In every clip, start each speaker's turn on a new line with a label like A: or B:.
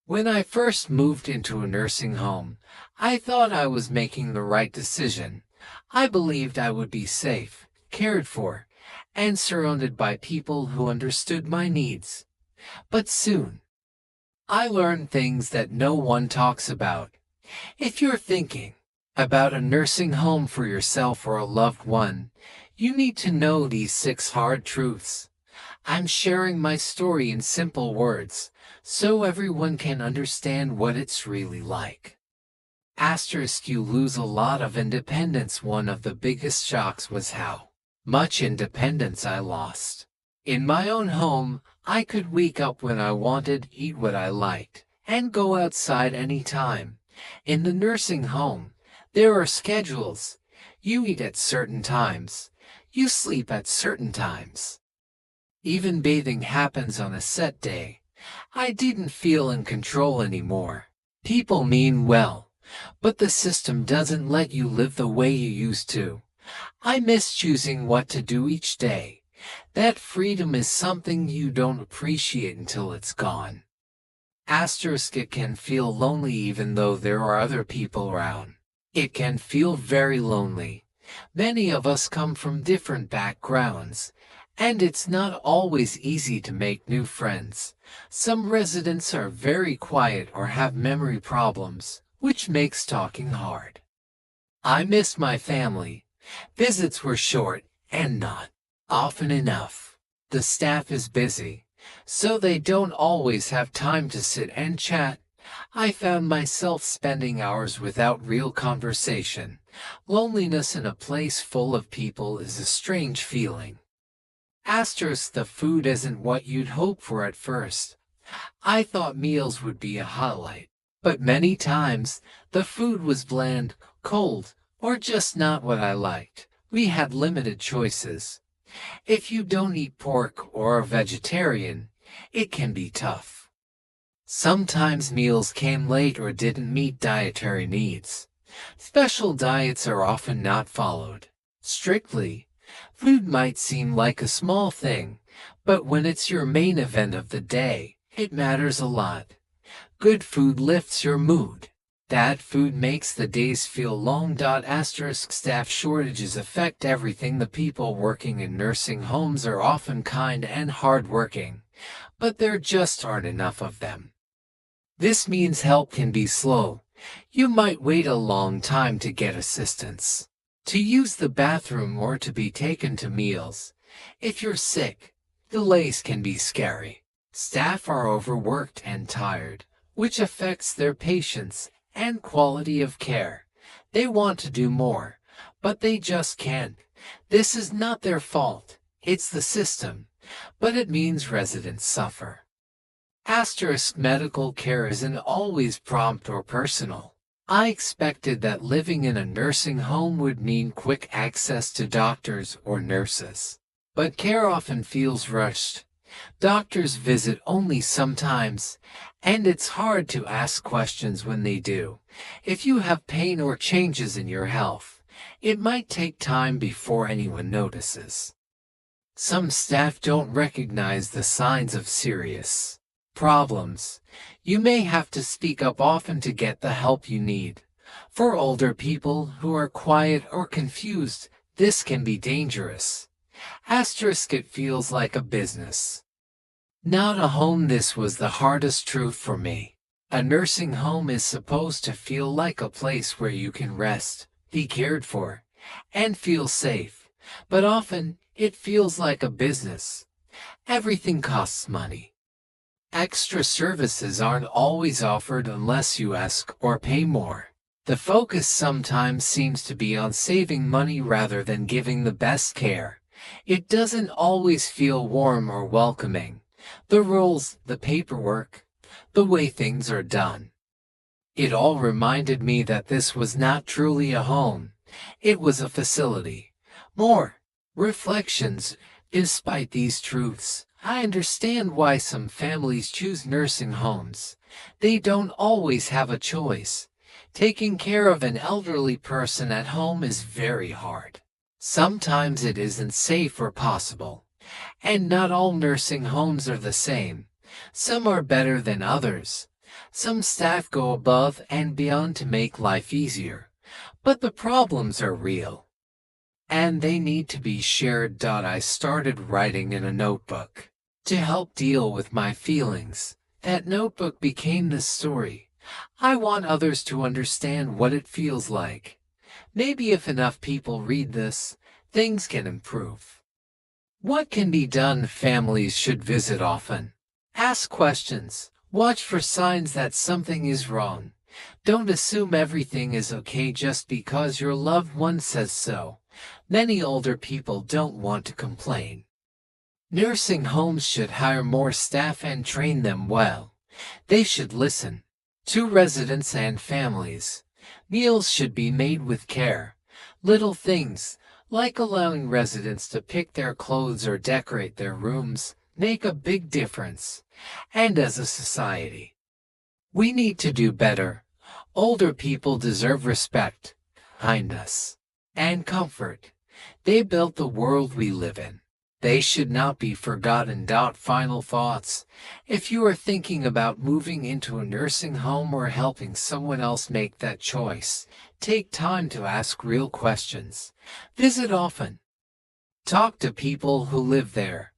A: When I first moved into a nursing home, I thought I was making the right decision. I believed I would be safe, cared for, and surrounded by people who understood my needs. But soon, I learned things that no one talks about. If you're thinking about a nursing home for yourself or a loved one, you need to know these 6 hard truths. I'm sharing my story in simple words, so everyone can understand what it's really like. Asterisk, you lose a lot of independence. One of the biggest shocks was how much independence I lost. In my own home, I could wake up when I wanted, eat what I liked, and go outside anytime. In the nursing home, there are schedules. You eat at certain times. You sleep at certain times. Even bathing happens on a set day. I didn't feel in control anymore. People mean well, but the system doesn't let you live the way you used to. I miss choosing what to do each day. That freedom is something you don't appreciate until it's gone. Asterisk, it can feel lonely even though there are other people around. It can feel very lonely. Many of us come from different backgrounds, and it's not always easy to make new friends. Some residents are very quiet or have memory problems, which makes talking hard. I miss my family. Visits were short and not often enough. The staff is busy, so they don't always have time to sit and chat. I found myself spending hours without real conversation. Loneliness in a place full of people is a strange feeling. Asterisk, the food isn't what you'd hope for at first. I thought meals would be a highlight, but many times the food was bland, cold, or just not what I liked. We had limited choices. If you don't eat pork or are vegetarian, it can be tough. Sometimes meals came late or didn't meet dietary needs. Special diets are often not followed strictly. Food might seem like a small thing, but when it's your main event of the day, it matters a lot. Good food lifts your mood. Bad food makes the days feel long. Asterisk, staff shortages affect everything. The people working in nursing homes are often kind and hardworking, but there just aren't enough of them. This means help can be slow. You might wait a long time to get assistance, to use the bathroom, or to be taken to meals. If you're sick, delays can be scary. Staff are overworked and tired, which affects their patients and quality of care. They want to do more, but they just can't. This is not their fault. It's the system, but it means residents suffer. Asterisk, medical care isn't always prompt or personal. I expected that living in a nursing home would mean quick access to doctors or nurses, but care often feels rushed. Doctors visit only sometimes, and it's hard to ask questions when they do. If you have pain or changes in your health, it might take time before anyone notices. Some staff don't recognize the signs of serious problems. You may have to speak up often to get the help you need. For older people who are quiet or confused, this can be dangerous. Asterisk, it feels like a business, not a home. This was the hardest truth for me. A nursing home is supposed to feel like a place where you can rest, be cared for, and feel safe. But often, it feels like a business. Everything costs money. Extra services aren't always offered unless you ask or pay more. The focus sometimes seems to be on saving money rather than giving the best care. It doesn't always feel warm or welcoming. The rules, the paperwork, the way things are done. It all reminded me that this was not truly a home. It was a facility. More reflections. Despite these truths, I understand why some families choose nursing homes. They don't always have a choice. Taking care of an elderly person at home is very hard. Sometimes it isn't safe or possible. And not all nursing homes are the same. Some are better than others. Some staff go above and beyond to make life easier, but the problems are real, and they need to be shared. I started writing in a notebook to help deal with my feelings. That notebook became this story. I want others to understand what it feels like. Maybe if enough people read this, things can improve. What can be done? Families should visit often. Ask questions. Watch for signs that something is wrong. Don't assume everything is okay just because your loved one says so. Many older people don't want to complain. Nursing homes should hire more staff and train them well. They should listen to residents and families. Meals should be made with care. Little things, like allowing residents to pick their clothes or decorate their rooms, make a big difference. And as a society, we need to do better. Older people deserve respect, kindness, and comfort. They built the world we live in. They should not be forgotten. Final thoughts. If you are thinking about moving into a nursing home or helping someone else make that choice, take time to ask real questions. Visit often. Talk to people who live there.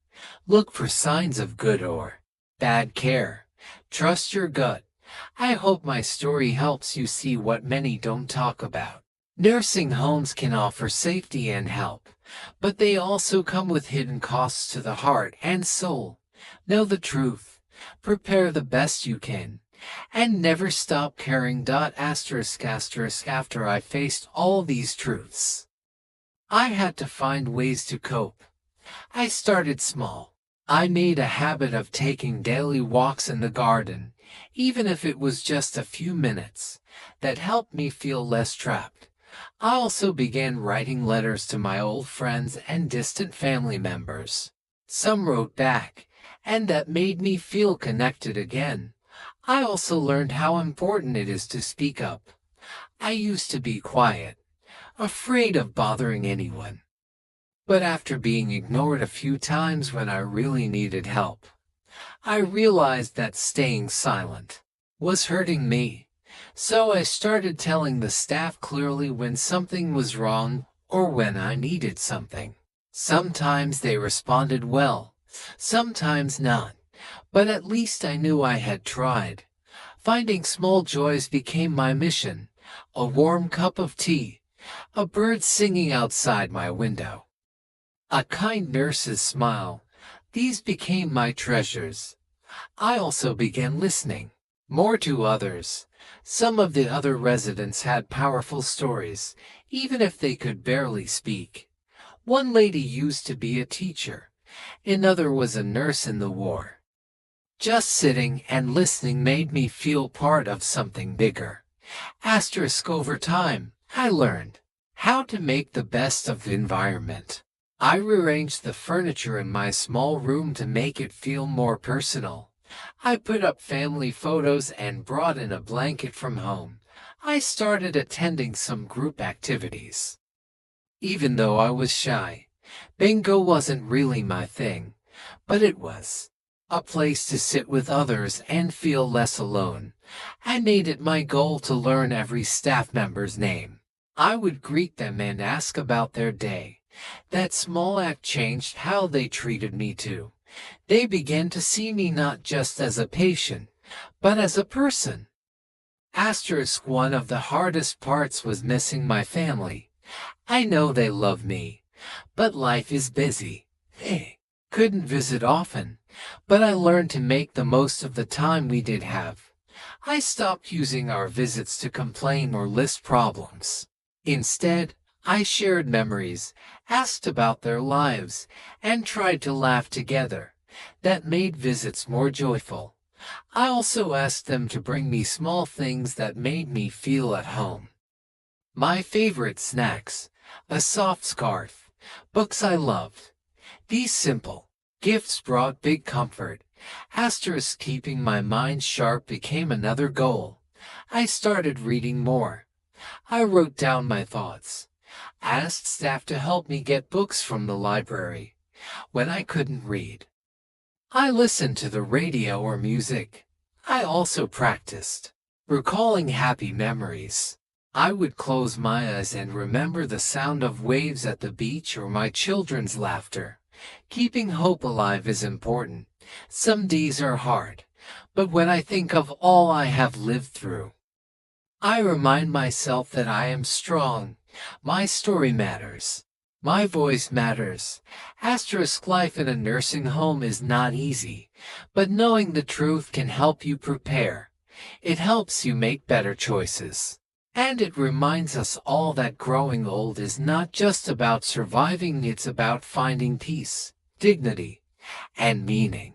A: Look for signs of good or bad care. Trust your gut. I hope my story helps you see what many don't talk about. Nursing homes can offer safety and help, but they also come with hidden costs to the heart and soul. Know the truth. Prepare the best you can. And never stop caring. After I faced all these truths, I had to find ways to cope. I started small. I made a habit of taking daily walks in the garden, even if it was just a few minutes. That helped me feel less trapped. I also began writing letters to my old friends and distant family members. Some wrote back, and that made me feel connected again. I also learned how important it is to speak up. I used to be quiet, afraid of bothering anyone. But after being ignored a few times when I really needed help, I realized that staying silent was hurting me. So I started telling the staff clearly when something was wrong or when I needed something. Sometimes they responded well, sometimes not, but at least I knew I had tried. Finding small joys became my mission. A warm cup of tea, a bird singing outside my window, a kind nurse's smile. These became my treasures. I also began listening more to others. Some of the other residents had powerful stories, even if they could barely speak. One lady used to be a teacher. Another was a nurse in the war. Just sitting and listening made me feel part of something bigger. Over time, I learned how to make the best of the environment. I rearranged the furniture in my small room to make it feel more personal. I put up family photos and brought in a blanket from home. I started attending some group activities. Even though I was shy, bingo wasn't really my thing, but it was a place to sit with others and feel less alone. I made it my goal to learn every staff member's name. I would greet them and ask about their day. That small act changed how they treated me too. They began to see me not just as a patient, but as a person. One of the hardest parts was missing my family. I know they love me, but life is busy. Couldn't visit often, but I learned to make the most of the time we did have. I stopped using our visits to complain or list problems. Instead, I shared memories, asked about their lives, and tried to laugh together. That made visits more joyful. I also asked them to bring me small things that made me feel at home. My favorite snacks, a soft scarf, books I loved. These simple gifts brought big comfort. Keeping my mind sharp became another goal. I started reading more. I wrote down my thoughts. Asked staff to help me get books from the library. When I couldn't read, I listened to the radio or music. I also practiced recalling happy memories. I would close my eyes and remember the sound of waves at the beach or my children's laughter. Keeping hope alive is important. Some days are hard, but when I think of all I have lived through, I remind myself that I am strong. My story matters. My voice matters. Life in a nursing home is not easy, but knowing the truth can help you prepare. It helps you make better choices. And it reminds us all that growing old is not just about surviving, it's about finding peace, dignity, and meaning.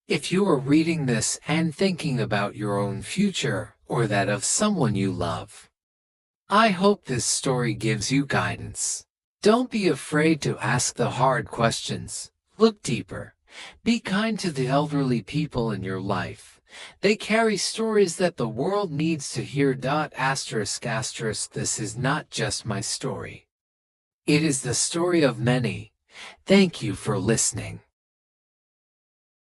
A: If you are reading this and thinking about your own future or that of someone you love, I hope this story gives you guidance. Don't be afraid to ask the hard questions. Look deeper. Be kind to the elderly people in your life. They carry stories that the world needs to hear. This is not just my story. It is the story of many. Thank you for listening.